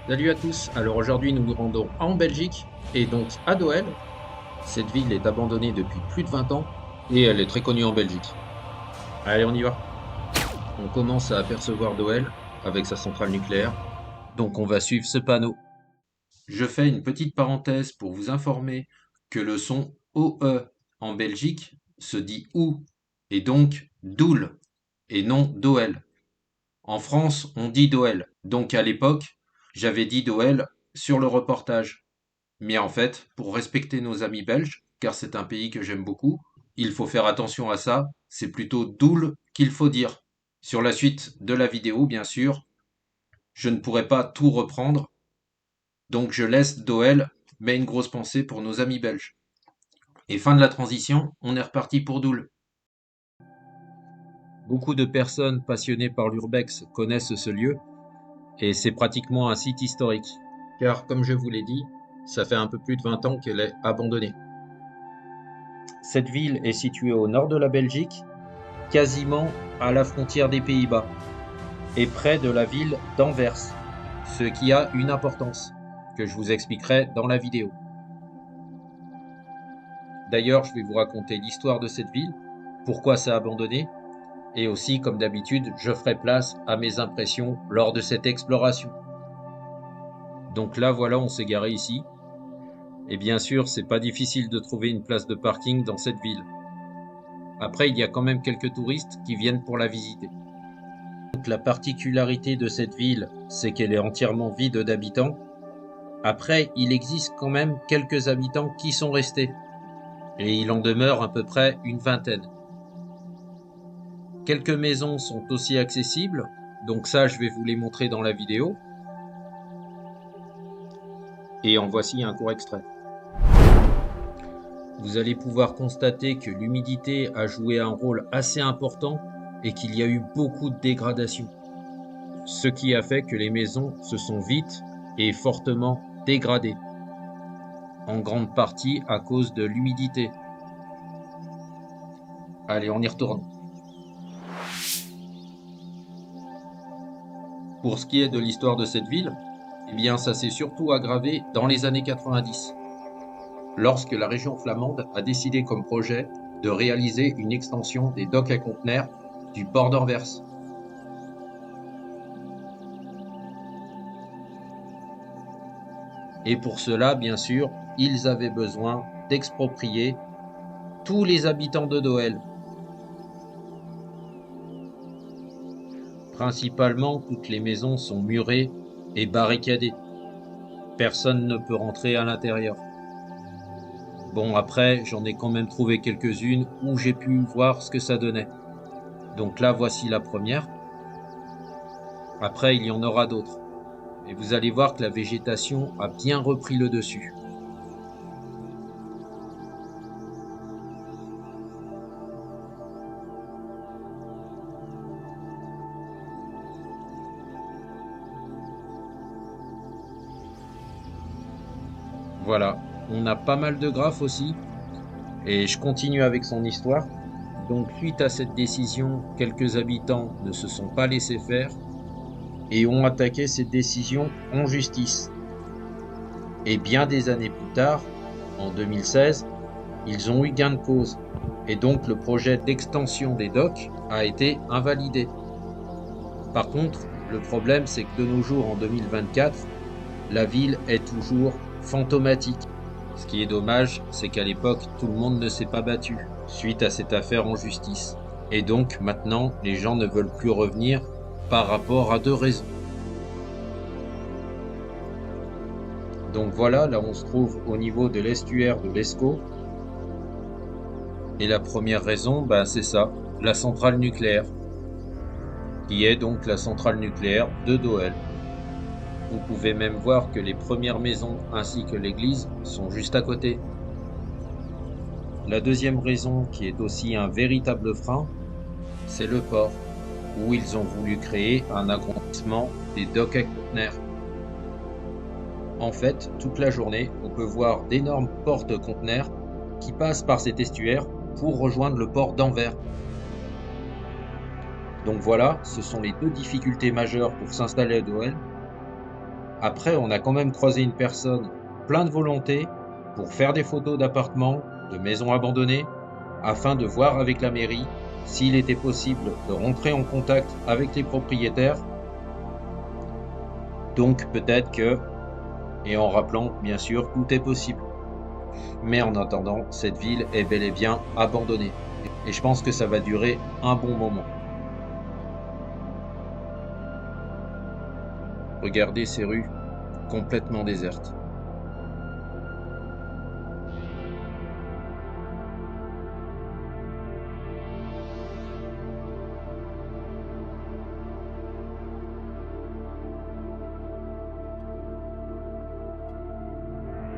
Salut à tous, alors aujourd'hui nous nous rendons en Belgique et donc à Doel. Cette ville est abandonnée depuis plus de 20 ans et elle est très connue en Belgique. Allez, on y va. On commence à apercevoir Doel avec sa centrale nucléaire, donc on va suivre ce panneau. Je fais une petite parenthèse pour vous informer que le son OE en Belgique se dit OU et donc Doul et non Doel. En France, on dit Doel, donc à l'époque, j'avais dit Doel sur le reportage. Mais en fait, pour respecter nos amis belges, car c'est un pays que j'aime beaucoup, il faut faire attention à ça, c'est plutôt Doul qu'il faut dire. Sur la suite de la vidéo, bien sûr, je ne pourrai pas tout reprendre, donc je laisse Doel, mais une grosse pensée pour nos amis belges. Et fin de la transition, on est reparti pour Doul. Beaucoup de personnes passionnées par l'urbex connaissent ce lieu, et c'est pratiquement un site historique. Car, comme je vous l'ai dit, ça fait un peu plus de 20 ans qu'elle est abandonnée. Cette ville est située au nord de la Belgique, quasiment à la frontière des Pays-Bas, et près de la ville d'Anvers, ce qui a une importance, que je vous expliquerai dans la vidéo. D'ailleurs, je vais vous raconter l'histoire de cette ville, pourquoi c'est abandonné, et aussi, comme d'habitude, je ferai place à mes impressions lors de cette exploration. Donc là, voilà, on s'est garé ici, et bien sûr, c'est pas difficile de trouver une place de parking dans cette ville. Après, il y a quand même quelques touristes qui viennent pour la visiter. Donc, la particularité de cette ville, c'est qu'elle est entièrement vide d'habitants. Après, il existe quand même quelques habitants qui sont restés. Et il en demeure à peu près une vingtaine. Quelques maisons sont aussi accessibles, donc ça je vais vous les montrer dans la vidéo. Et en voici un court extrait. Vous allez pouvoir constater que l'humidité a joué un rôle assez important et qu'il y a eu beaucoup de dégradation. Ce qui a fait que les maisons se sont vite et fortement dégradées, en grande partie à cause de l'humidité. Allez, on y retourne. Pour ce qui est de l'histoire de cette ville, eh bien ça s'est surtout aggravé dans les années 90, lorsque la région flamande a décidé comme projet de réaliser une extension des docks à conteneurs du port d'Anvers. Et pour cela, bien sûr, ils avaient besoin d'exproprier tous les habitants de Doel. Principalement, toutes les maisons sont murées et barricadées. Personne ne peut rentrer à l'intérieur. Bon, après, j'en ai quand même trouvé quelques-unes où j'ai pu voir ce que ça donnait. Donc là, voici la première. Après, il y en aura d'autres. Et vous allez voir que la végétation a bien repris le dessus. Voilà, on a pas mal de graphes aussi. Et je continue avec son histoire. Donc suite à cette décision, quelques habitants ne se sont pas laissés faire et ont attaqué cette décision en justice. Et bien des années plus tard, en 2016, ils ont eu gain de cause. Et donc le projet d'extension des docks a été invalidé. Par contre, le problème c'est que de nos jours, en 2024, la ville est toujours fantomatique. Ce qui est dommage, c'est qu'à l'époque, tout le monde ne s'est pas battu suite à cette affaire en justice. Et donc maintenant, les gens ne veulent plus revenir par rapport à deux raisons. Donc voilà, là on se trouve au niveau de l'estuaire de l'Escaut. Et la première raison, c'est ça, la centrale nucléaire, qui est donc la centrale nucléaire de Doel. Vous pouvez même voir que les premières maisons ainsi que l'église sont juste à côté. La deuxième raison, qui est aussi un véritable frein, c'est le port, où ils ont voulu créer un agrandissement des docks à conteneurs. En fait, toute la journée, on peut voir d'énormes porte-conteneurs qui passent par cet estuaire pour rejoindre le port d'Anvers. Donc voilà, ce sont les deux difficultés majeures pour s'installer à Doel. Après, on a quand même croisé une personne plein de volonté pour faire des photos d'appartements, de maisons abandonnées, afin de voir avec la mairie s'il était possible de rentrer en contact avec les propriétaires. Donc peut-être que, et en rappelant bien sûr, tout est possible. Mais en attendant, cette ville est bel et bien abandonnée. Et je pense que ça va durer un bon moment. Regardez ces rues complètement désertes.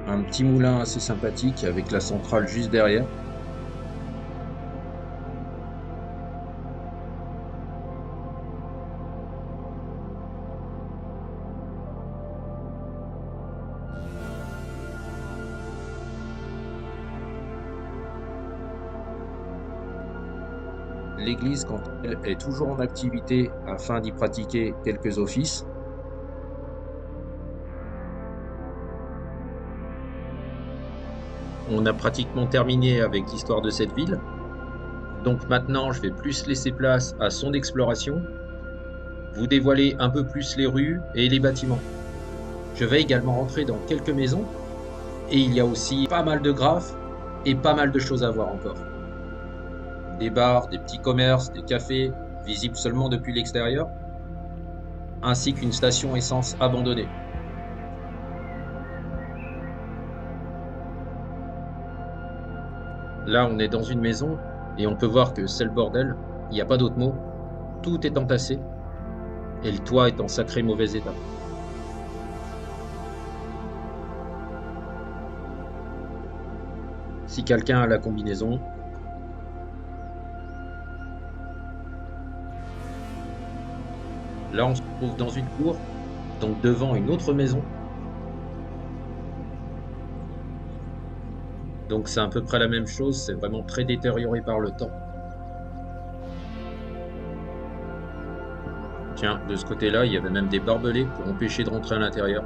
Un petit moulin assez sympathique avec la centrale juste derrière. L'église, quant à elle, est toujours en activité afin d'y pratiquer quelques offices. On a pratiquement terminé avec l'histoire de cette ville. Donc maintenant, je vais plus laisser place à son exploration, vous dévoiler un peu plus les rues et les bâtiments. Je vais également rentrer dans quelques maisons, et il y a aussi pas mal de graphes et pas mal de choses à voir encore. Des bars, des petits commerces, des cafés, visibles seulement depuis l'extérieur, ainsi qu'une station essence abandonnée. Là, on est dans une maison, et on peut voir que c'est le bordel, il n'y a pas d'autre mot, tout est entassé, et le toit est en sacré mauvais état. Si quelqu'un a la combinaison, là on se trouve dans une cour, donc devant une autre maison. Donc c'est à peu près la même chose, c'est vraiment très détérioré par le temps. Tiens, de ce côté-là, il y avait même des barbelés pour empêcher de rentrer à l'intérieur.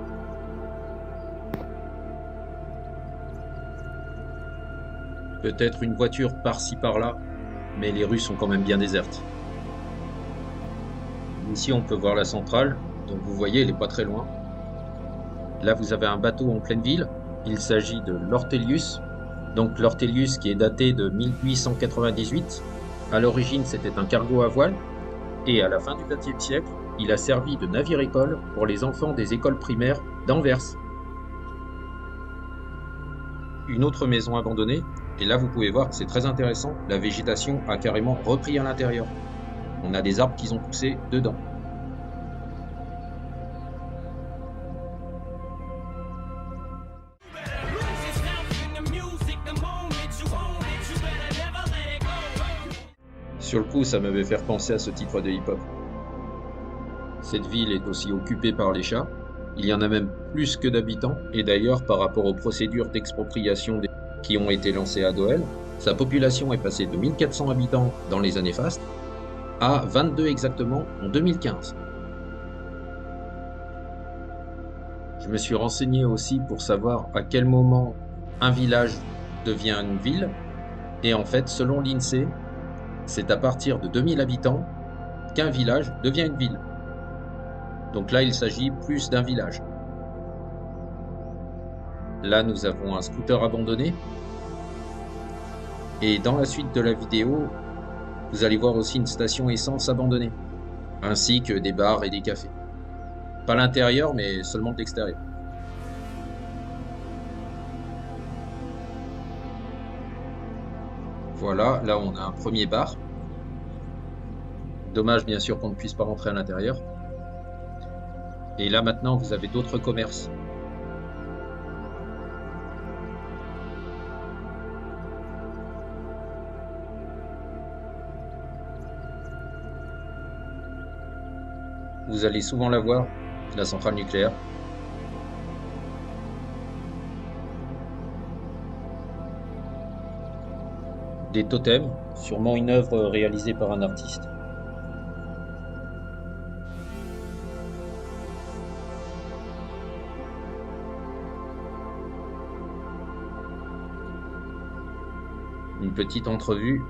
Peut-être une voiture par-ci par-là, mais les rues sont quand même bien désertes. Ici, on peut voir la centrale, donc vous voyez, elle n'est pas très loin. Là, vous avez un bateau en pleine ville. Il s'agit de l'Ortelius. Donc l'Ortelius qui est daté de 1898. À l'origine, c'était un cargo à voile. Et à la fin du XXe siècle, il a servi de navire-école pour les enfants des écoles primaires d'Anvers. Une autre maison abandonnée. Et là, vous pouvez voir que c'est très intéressant. La végétation a carrément repris à l'intérieur. On a des arbres qui ont poussé dedans. Sur le coup, ça m'avait fait penser à ce titre de hip-hop. Cette ville est aussi occupée par les chats. Il y en a même plus que d'habitants. Et d'ailleurs, par rapport aux procédures d'expropriation qui ont été lancées à Doel, sa population est passée de 1400 habitants dans les années fastes à 22 exactement en 2015. Je me suis renseigné aussi pour savoir à quel moment un village devient une ville. Et en fait, selon l'INSEE, c'est à partir de 2000 habitants qu'un village devient une ville. Donc là, il s'agit plus d'un village. Là, nous avons un scooter abandonné. Et dans la suite de la vidéo, vous allez voir aussi une station essence abandonnée, ainsi que des bars et des cafés. Pas l'intérieur, mais seulement de l'extérieur. Voilà, là on a un premier bar. Dommage bien sûr qu'on ne puisse pas rentrer à l'intérieur. Et là maintenant vous avez d'autres commerces. Vous allez souvent la voir, la centrale nucléaire. Des totems, sûrement une œuvre réalisée par un artiste. Une petite entrevue.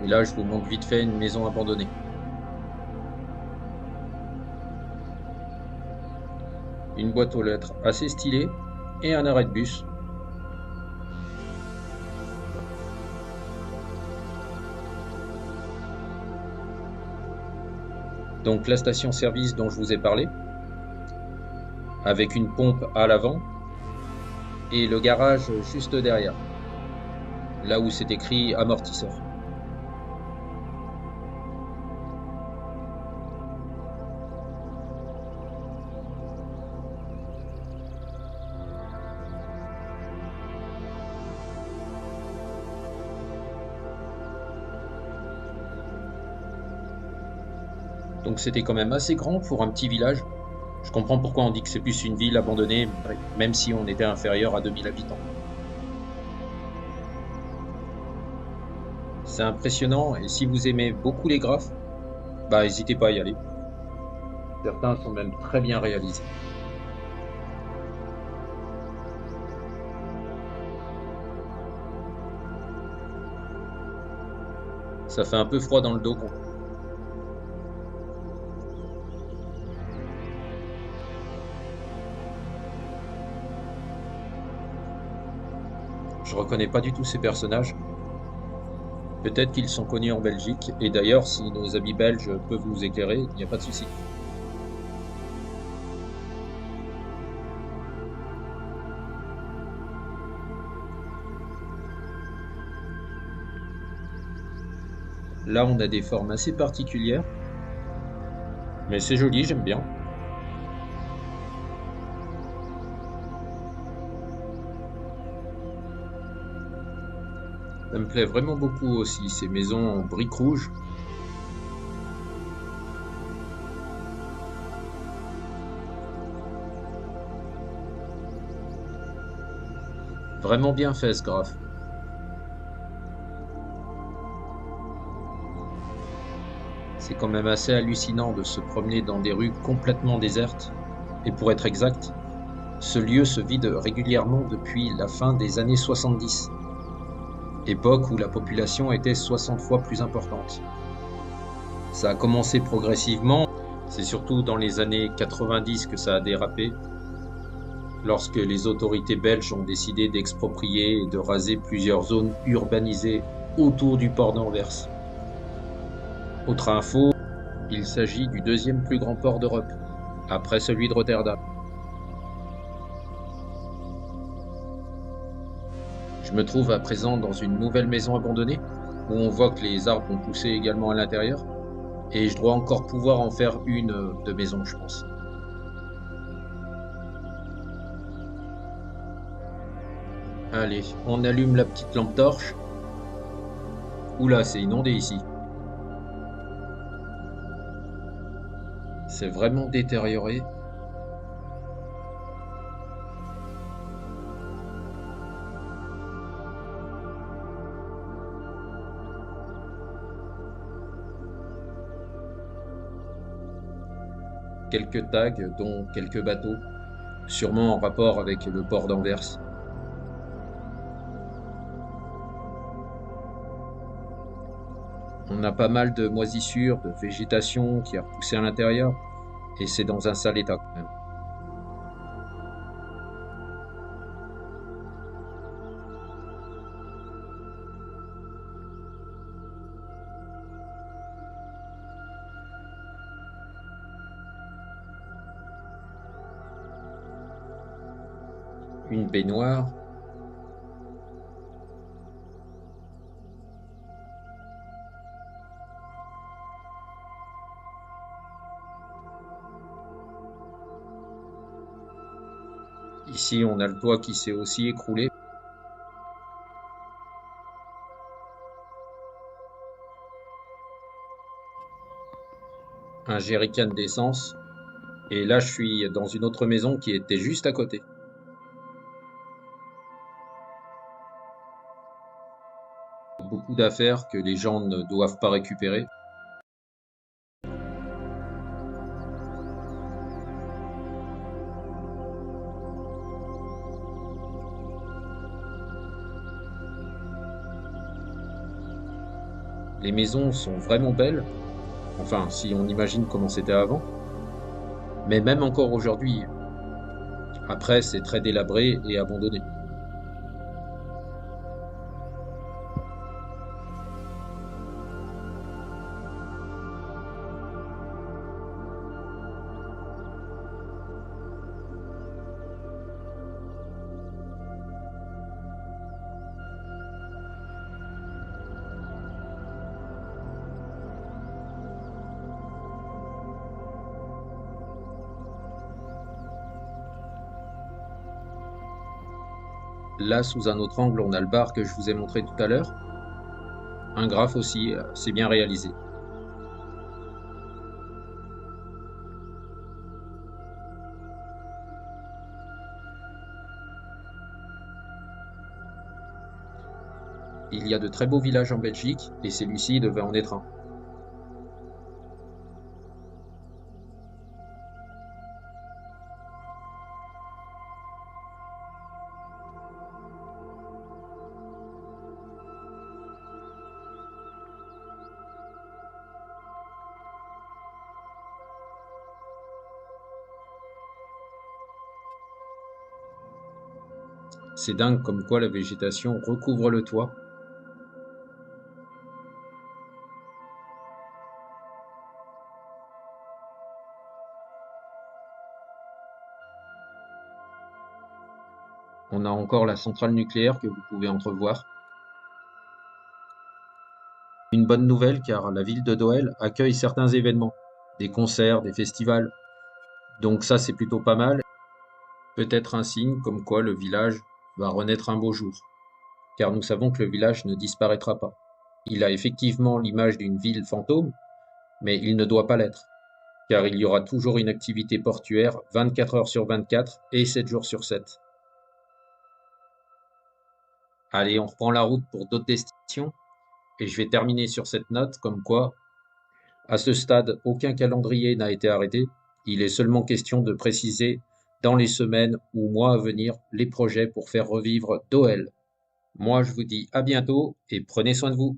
Et là, je vous montre vite fait une maison abandonnée. Une boîte aux lettres assez stylée et un arrêt de bus. Donc la station-service dont je vous ai parlé, avec une pompe à l'avant, et le garage juste derrière, là où c'est écrit amortisseur. Donc c'était quand même assez grand pour un petit village. Je comprends pourquoi on dit que c'est plus une ville abandonnée, même si on était inférieur à 2000 habitants. C'est impressionnant, et si vous aimez beaucoup les graphes, bah n'hésitez pas à y aller. Certains sont même très bien réalisés. Ça fait un peu froid dans le dos. Je reconnais pas du tout ces personnages. Peut-être qu'ils sont connus en Belgique, et d'ailleurs, si nos amis belges peuvent nous éclairer, il n'y a pas de souci. Là, on a des formes assez particulières, mais c'est joli, j'aime bien. Ça me plaît vraiment beaucoup aussi, ces maisons en briques rouges. Vraiment bien fait ce graphe. C'est quand même assez hallucinant de se promener dans des rues complètement désertes. Et pour être exact, ce lieu se vide régulièrement depuis la fin des années 70, époque où la population était 60 fois plus importante. Ça a commencé progressivement, c'est surtout dans les années 90 que ça a dérapé, lorsque les autorités belges ont décidé d'exproprier et de raser plusieurs zones urbanisées autour du port d'Anvers. Autre info, il s'agit du deuxième plus grand port d'Europe, après celui de Rotterdam. Je me trouve à présent dans une nouvelle maison abandonnée, où on voit que les arbres ont poussé également à l'intérieur, et je dois encore pouvoir en faire une de maison, je pense. Allez, on allume la petite lampe torche. Oula, c'est inondé ici. C'est vraiment détérioré. Quelques tags, dont quelques bateaux, sûrement en rapport avec le port d'Anvers. On a pas mal de moisissures, de végétation qui a repoussé à l'intérieur, et c'est dans un sale état quand même. Une baignoire. Ici, on a le toit qui s'est aussi écroulé. Un jerrycan d'essence. Et là, je suis dans une autre maison qui était juste à côté. Beaucoup d'affaires que les gens ne doivent pas récupérer. Les maisons sont vraiment belles, enfin si on imagine comment c'était avant, mais même encore aujourd'hui, après c'est très délabré et abandonné. Là, sous un autre angle, on a le bar que je vous ai montré tout à l'heure. Un graphe aussi, c'est bien réalisé. Il y a de très beaux villages en Belgique, et celui-ci devait en être un. C'est dingue comme quoi la végétation recouvre le toit. On a encore la centrale nucléaire que vous pouvez entrevoir. Une bonne nouvelle car la ville de Doel accueille certains événements, des concerts, des festivals. Donc ça c'est plutôt pas mal. Peut-être un signe comme quoi le village va renaître un beau jour. Car nous savons que le village ne disparaîtra pas. Il a effectivement l'image d'une ville fantôme, mais il ne doit pas l'être, car il y aura toujours une activité portuaire 24 heures sur 24 et 7 jours sur 7. Allez, on reprend la route pour d'autres destinations, et je vais terminer sur cette note comme quoi, à ce stade, aucun calendrier n'a été arrêté, il est seulement question de préciser dans les semaines ou mois à venir les projets pour faire revivre Doel. Moi, je vous dis à bientôt et prenez soin de vous.